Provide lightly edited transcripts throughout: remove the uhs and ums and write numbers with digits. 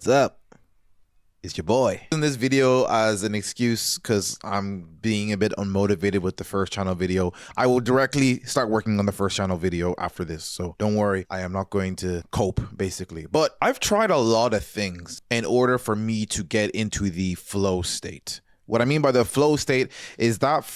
What's up? It's your boy. In this video as an excuse because I'm being a bit unmotivated with the first channel video. I will directly start working on the first channel video after this. So don't worry, I am not going to cope basically. But I've tried a lot of things in order for me to get into the flow state. What I mean by the flow state is that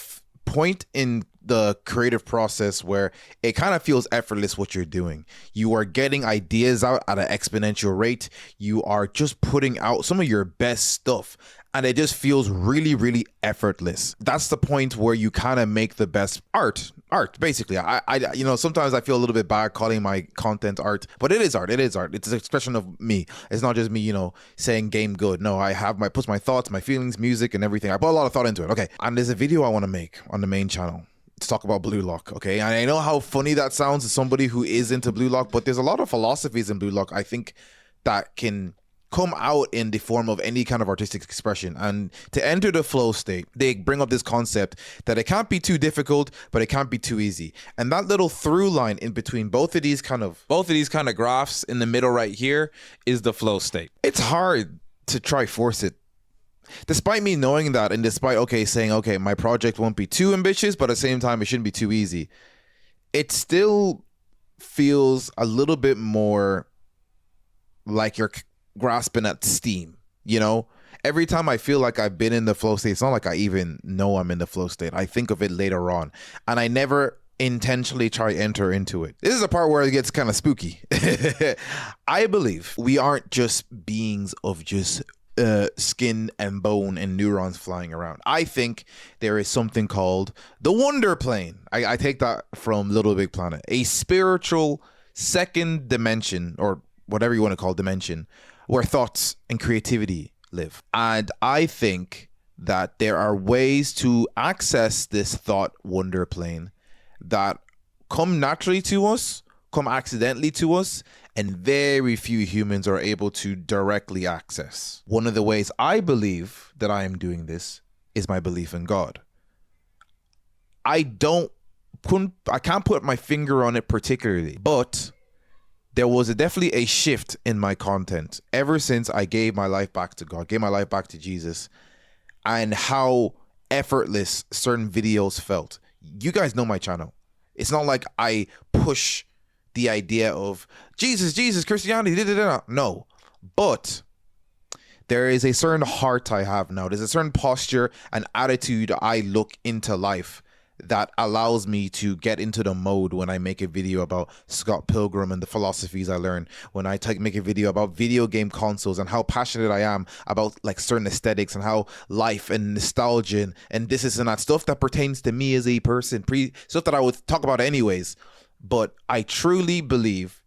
point in the creative process where it kind of feels effortless what you're doing. You are getting ideas out at an exponential rate. You are just putting out some of your best stuff and it just feels really, really effortless. That's the point where you kind of make the best art basically. I you know, sometimes I feel a little bit bad calling my content art, but it is art. It's an expression of me. It's not just me, you know, saying game good. No, I have puts my thoughts, my feelings, music and everything. I put a lot of thought into it. Okay. And there's a video I want to make on the main channel to talk about Blue Lock, okay? And I know how funny that sounds to somebody who is into Blue Lock, but there's a lot of philosophies in Blue Lock, I think, that can come out in the form of any kind of artistic expression. And to enter the flow state, they bring up this concept that it can't be too difficult, but it can't be too easy. And that little through line in between both of these kind of graphs in the middle right here is the flow state. It's hard to try force it. Despite me knowing that, and despite saying my project won't be too ambitious, but at the same time it shouldn't be too easy, it still feels a little bit more like you're grasping at steam, you know? Every time I feel like I've been in the flow state, it's not like I even know I'm in the flow state. I think of it later on, and I never intentionally try enter into it. This is the part where it gets kind of spooky. I believe we aren't just beings of just skin and bone and neurons flying around. I think there is something called the Wonder Plane. I take that from Little Big Planet, a spiritual second dimension, or whatever you want to call dimension, where thoughts and creativity live. And I think that there are ways to access this thought wonder plane that come naturally to us, come accidentally to us, and very few humans are able to directly access. One of the ways I believe that I am doing this is my belief in God. I can't put my finger on it particularly, but there was definitely a shift in my content ever since I gave my life back to God, gave my life back to Jesus, and how effortless certain videos felt. You guys know my channel. It's not like I push the idea of Jesus, Christianity, no. But there is a certain heart I have now. There's a certain posture and attitude I look into life that allows me to get into the mode when I make a video about Scott Pilgrim and the philosophies I learned, when I make a video about video game consoles and how passionate I am about like certain aesthetics and how life and nostalgia and this and that stuff that pertains to me as a person, stuff that I would talk about anyways. But I truly believe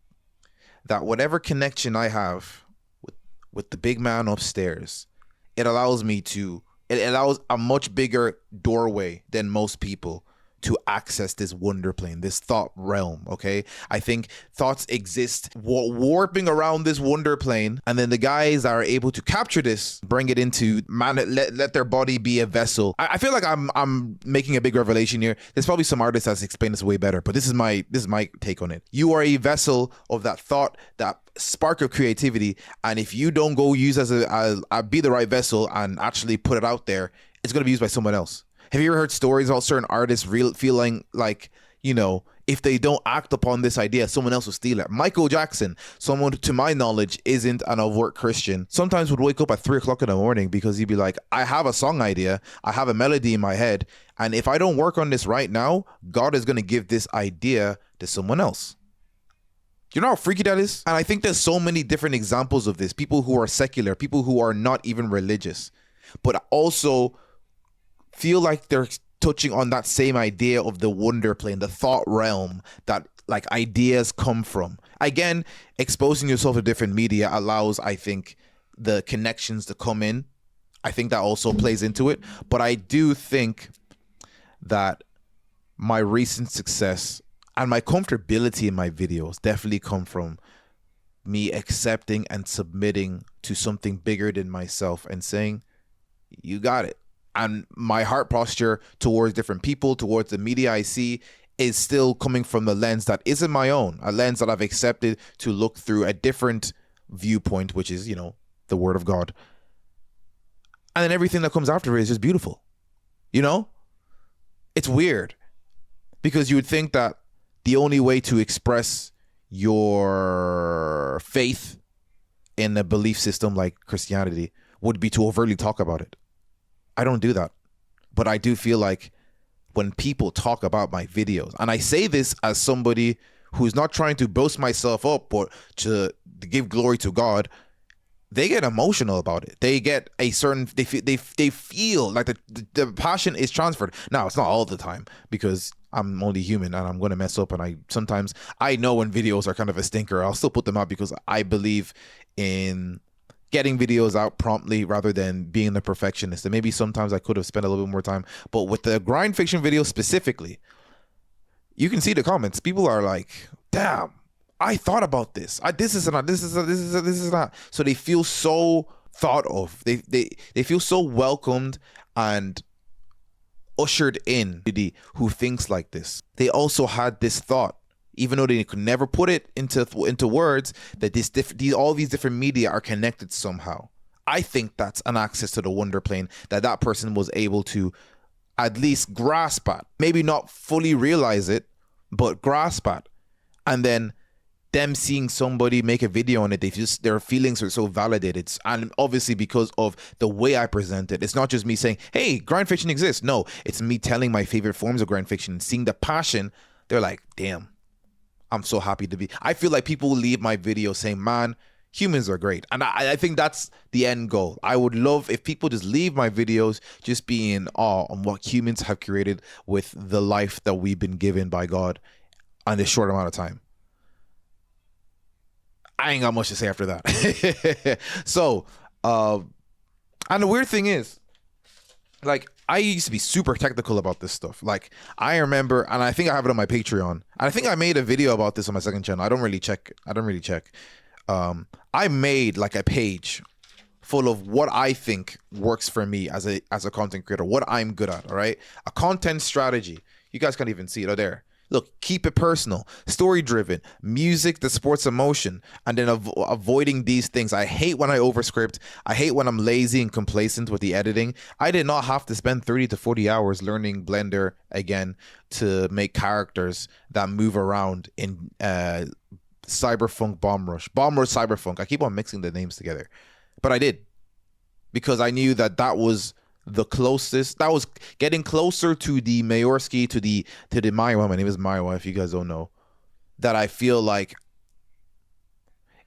that whatever connection I have with the big man upstairs, it allows a much bigger doorway than most people to access this wonder plane, this thought realm, okay? I think thoughts exist warping around this wonder plane, and then the guys that are able to capture this, bring it into, let their body be a vessel. I feel like I'm making a big revelation here. There's probably some artists that's explained this way better, but this is my take on it. You are a vessel of that thought, that spark of creativity, and if you don't go use be the right vessel and actually put it out there, it's going to be used by someone else. Have you ever heard stories about certain artists feeling like, you know, if they don't act upon this idea, someone else will steal it? Michael Jackson, someone to my knowledge isn't an overt Christian, sometimes would wake up at 3 o'clock in the morning because he'd be like, I have a song idea, I have a melody in my head, and if I don't work on this right now, God is going to give this idea to someone else. You know how freaky that is? And I think there's so many different examples of this. People who are secular, people who are not even religious, but also feel like they're touching on that same idea of the wonder plane, the thought realm that like ideas come from. Again, exposing yourself to different media allows, I think, the connections to come in. I think that also plays into it. But I do think that my recent success and my comfortability in my videos definitely come from me accepting and submitting to something bigger than myself and saying, you got it. And my heart posture towards different people, towards the media I see, is still coming from the lens that isn't my own, a lens that I've accepted to look through a different viewpoint, which is, you know, the word of God. And then everything that comes after it is just beautiful. You know? It's weird because you would think that the only way to express your faith in a belief system like Christianity would be to overtly talk about it. I don't do that. But I do feel like when people talk about my videos, and I say this as somebody who's not trying to boast myself up or to give glory to God, they get emotional about it. They get a certain, they feel like the passion is transferred. Now, it's not all the time because I'm only human and I'm going to mess up. And sometimes I know when videos are kind of a stinker, I'll still put them out because I believe in getting videos out promptly rather than being the perfectionist. And maybe sometimes I could have spent a little bit more time, but with the grind fiction video specifically, you can see the comments. People are like, damn, I thought about this. This is not. So they feel so thought of. They feel so welcomed and ushered in. Who thinks like this? They also had this thought, even though they could never put it into words, that all these different media are connected somehow. I think that's an access to the wonder plane that person was able to at least grasp at. Maybe not fully realize it, but grasp at. And then them seeing somebody make a video on it, their feelings are so validated. And obviously because of the way I present it, it's not just me saying, hey, grind fiction exists. No, it's me telling my favorite forms of grind fiction and seeing the passion. They're like, damn, I'm so happy to be. I feel like people will leave my video saying, man, humans are great. And I think that's the end goal. I would love if people just leave my videos just being in awe on what humans have created with the life that we've been given by God on this short amount of time. I ain't got much to say after that. So, and the weird thing is, like, I used to be super technical about this stuff. Like, I remember, and I think I have it on my Patreon. And I think I made a video about this on my second channel. I don't really check. I made like a page full of what I think works for me as a content creator, what I'm good at, all right? A content strategy. You guys can't even see it. Oh, there. Look, keep it personal, story-driven, music that supports emotion, and then avoiding these things. I hate when I overscript. I hate when I'm lazy and complacent with the editing. I did not have to spend 30 to 40 hours learning Blender again to make characters that move around in Cyberpunk Bomb Rush Cyberpunk. I keep on mixing the names together, but I did because I knew that was the closest, that was getting closer to the Mayorski, to the Maiwa. My name is Maiwa, if you guys don't know, that I feel like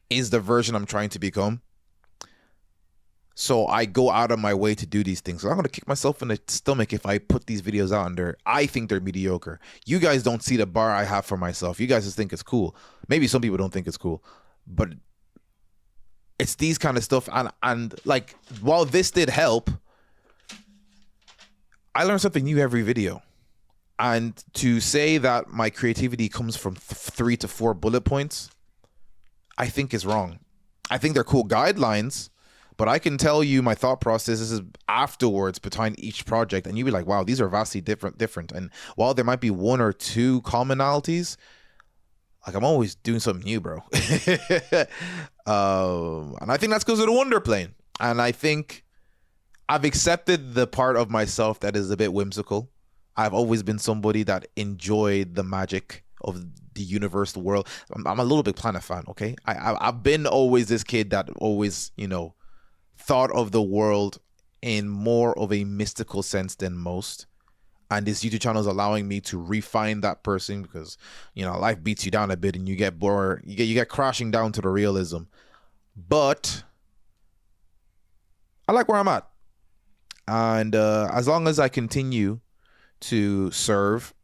is the version I'm trying to become. So I go out of my way to do these things. So I'm going to kick myself in the stomach if I put these videos out and I think they're mediocre. You guys don't see the bar I have for myself. You guys just think it's cool. Maybe some people don't think it's cool, but it's these kind of stuff. And like, while this did help, I learn something new every video. And to say that my creativity comes from 3 to 4 bullet points, I think is wrong. I think they're cool guidelines, but I can tell you my thought processes afterwards behind each project, and you'd be like, wow, these are vastly different. And while there might be 1 or 2 commonalities, like, I'm always doing something new, bro. And I think that's because of the wonder plane. And I think I've accepted the part of myself that is a bit whimsical. I've always been somebody that enjoyed the magic of the universe, the world. I'm a little bit Planet fan, okay? I've been always this kid that always, thought of the world in more of a mystical sense than most. And this YouTube channel is allowing me to refine that person because, life beats you down a bit and you get bored. You get crashing down to the realism. But I like where I'm at. And as long as I continue to serve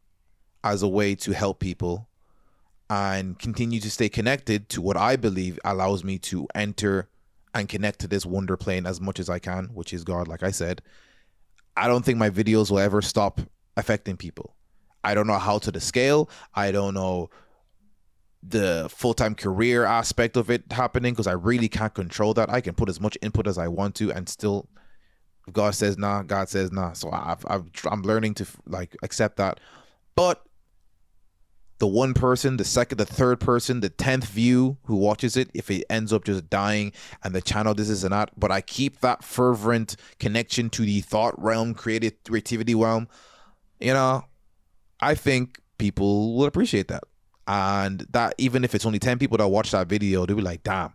as a way to help people and continue to stay connected to what I believe allows me to enter and connect to this wonder plane as much as I can, which is God, like I said, I don't think my videos will ever stop affecting people. I don't know how to the scale. I don't know the full-time career aspect of it happening because I really can't control that. I can put as much input as I want to and still, if God says nah, God says nah. So I'm learning to accept that. But the one person, the second, the third person, the 10th view who watches it, if it ends up just dying and the channel this is and that, but I keep that fervent connection to the thought realm, creativity realm, you know, I think people will appreciate that. And that even if it's only 10 people that watch that video, they'll be like, damn,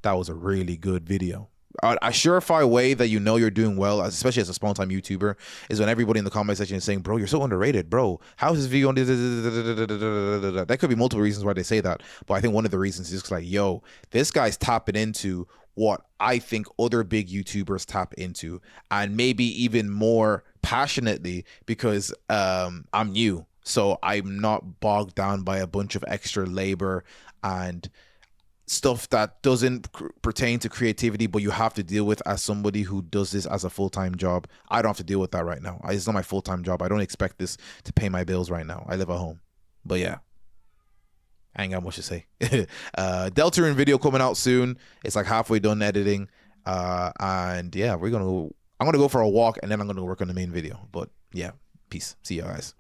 that was a really good video. A surefire way that you know you're doing well, especially as a small time YouTuber, is when everybody in the comment section is saying, bro, you're so underrated, bro. How's this video on this? That could be multiple reasons why they say that. But I think one of the reasons is like, yo, this guy's tapping into what I think other big YouTubers tap into, and maybe even more passionately, because I'm new. So I'm not bogged down by a bunch of extra labor and stuff that doesn't pertain to creativity, but you have to deal with as somebody who does this as a full-time job. I don't have to deal with that right now. It's not my full-time job. I don't expect this to pay my bills right now. I live at home. But yeah, I ain't got much to say. Deltarune video coming out soon. It's like halfway done editing. And yeah, I'm gonna go for a walk, and then I'm gonna work on the main video. But yeah, peace. See you guys.